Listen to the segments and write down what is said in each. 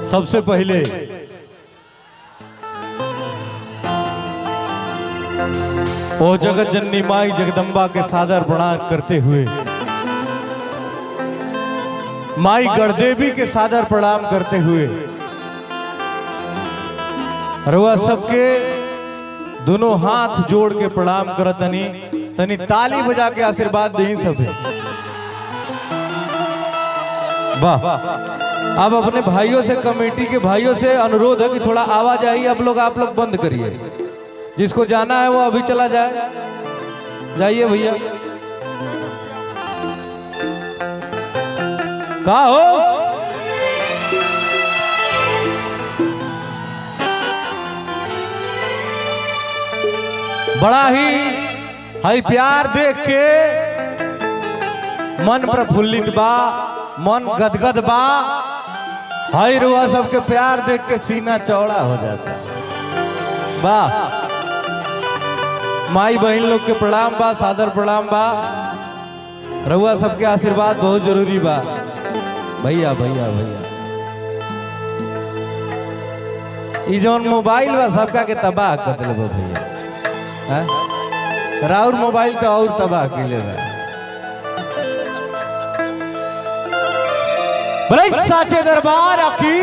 सबसे पहले ओ जगत जननी माई जगदम्बा के सादर प्रणाम करते हुए, माई गढ़देवी के सादर प्रणाम करते हुए, रउआ सबके दोनों हाथ जोड़ के प्रणाम करत तनी तनी ताली बजा के आशीर्वाद दें सब। वाह। अब अपने भाइयों से, कमेटी के भाइयों से अनुरोध है कि थोड़ा आवाज आई आप लोग बंद करिए। जिसको जाना है वो अभी चला जाए, जाइए भैया। कहा हो बड़ा ही प्यार देख के मन प्रफुल्लित बा, मन गदगद बा। हाय रुआ सबके प्यार देख के सीना चौड़ा हो जाता। वाह। माई बहन लोग के प्रणाम बा, सादर प्रणाम बा। रुआ सबके आशीर्वाद बहुत जरूरी बा भैया भैया भैया। ई जौन मोबाइल बा सबका के तबाह कर दिल बा भैया। राउर मोबाइल तो और तबाह के लिए बोले साचे दरबार की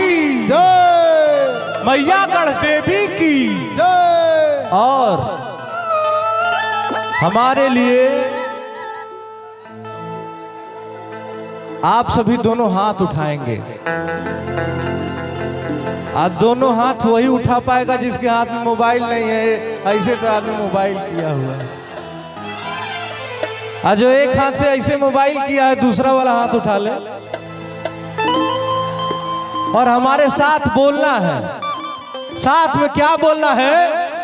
जय, मैया गढ़देवी की जय। और हमारे लिए आप सभी दोनों हाथ उठाएंगे। आज दोनों हाथ वही उठा पाएगा जिसके हाथ में मोबाइल नहीं है। ऐसे तो आपने मोबाइल किया हुआ है। आज जो एक हाथ से ऐसे मोबाइल किया है, दूसरा वाला हाथ उठा ले और हमारे साथ बोलना है। साथ में क्या बोलना है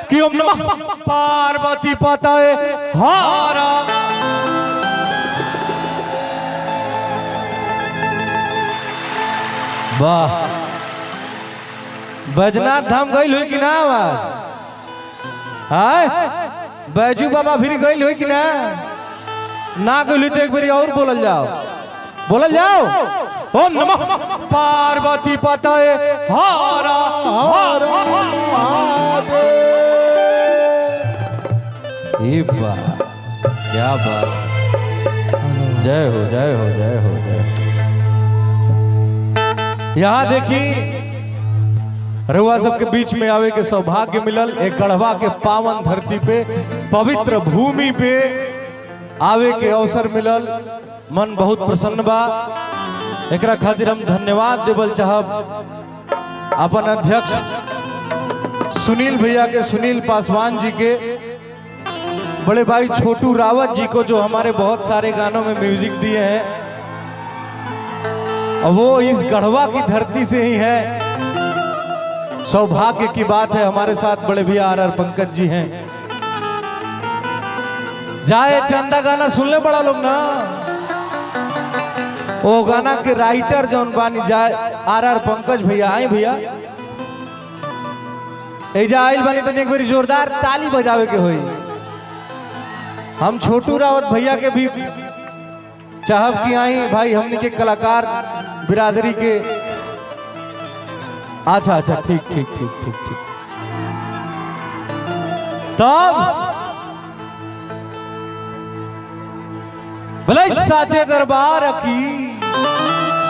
कि ओम नमः पार्वती पतये हर। वाह। बैजनाथ धाम गई हुई कि ना आवाज? हाय बैजू बाबा फिर गई हुई कि ना? ना गई तो एक बार और बोलल जाओ, बोलल जाओ। ओम नमः पार्वती पतये हर हर महादेव। ये बात क्या बात। जय हो जय हो जय हो जय। यहाँ देखी रउआ सबके बीच में आवे के सौभाग्य मिलल। एक गढ़वा के पावन धरती पे, पवित्र भूमि पे आवे के अवसर मिलल। मन बहुत प्रसन्न बा। एकरा खातिर हम धन्यवाद देवल चाहब अपन अध्यक्ष सुनील भैया के, सुनील पासवान जी के, बड़े भाई छोटू रावत जी को जो हमारे बहुत सारे गानों में म्यूजिक दिए हैं। और वो इस गढ़वा की धरती से ही है। सौभाग्य की बात है। हमारे साथ बड़े भैया आर पंकज जी हैं। जाए चंदा गाना सुनले बड़ा लोग ना। वो गाना के राइटर जौन बानी जाए आर पंकज भैया। आई भैया एजा आइल बानी तो एक बारी जोरदार ताली बजावे के होई। हम छोटू रावत भैया के भी चाहब कि आई भाई हमने के कलाकार बिरादरी के। अच्छा अच्छा ठीक ठीक ठीक ठीक ठीक। तब भले साचे दरबार की।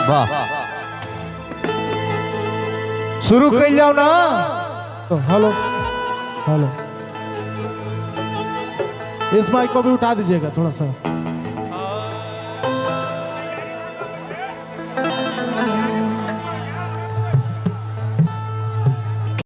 वाह। शुरू कर जाओ ना। हेलो हेलो, इस माइक को भी उठा दीजिएगा थोड़ा सा।